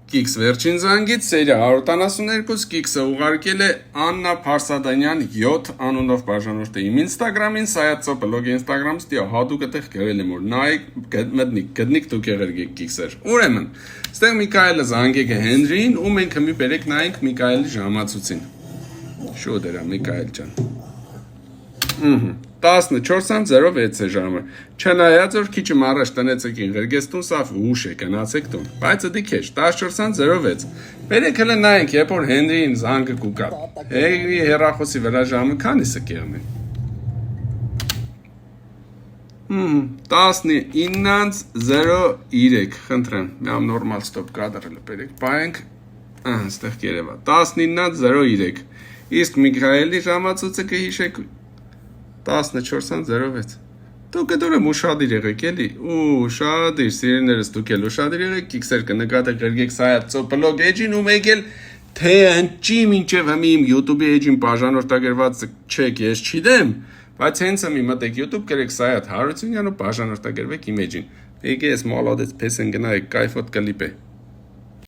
Կիքս վերջին զանգից, սերիա 172, կիքսը ուղարկել է Աննա Փարսադանյան 7 անունով բաժանորդը իմ ինստագրամին, սայացո բլոգի ինստագրամ ստիա հատուկ այդեղ գրել եմ, որ նայք գտնիք դուք եղերգեք կիքսեր։ Ուրեմն, ստեղ Միքայելը զանգեք է Հենրին, ու մենք մի բերեք նայենք Միքայելի ժամացուցին։ Շուտ էրա Միքայել ջան։ 14:06 է ժամը։ Չնայած որ քիչ առաջ տնեցեք եղերգեստուն, սավ ուշ է գնացեք տուն։ Բայց դի քեջ 14:06։ Բերեք հələ նայենք, երբ որ Հենրիին զանգը կուկա։ Հենրի հեռախոսի վրա ժամը քանիսը կեղնի։ 19:03, խնդրեմ, միամ նորմալ ստոպ կադրելը բերեք, բայենք, ստեղ կերևա, 19:03, իսկ Միքայելի ժամացուցը կհիշեք 14:06, դուք դուր եմ ուշադիր եղեք էլի, ուշադիր, սիրիներս դուք էլ ուշադիր եղեք, կիքսեր կնկատեք եղեք սայացո բլոգ էջին ու մեկ էլ թե ընճի մինչև հմի իմ YouTube էջին բաժանորդագրված չեք, ես չիդեմ, բայց հենց հմի մտեք YouTube կրեք Սայաթ Հարությունյան ու բաժանորդագրվեք իմ էջին, եկե ես մոլոդեց պես են գնայեք, կայֆոտ կլիպ է։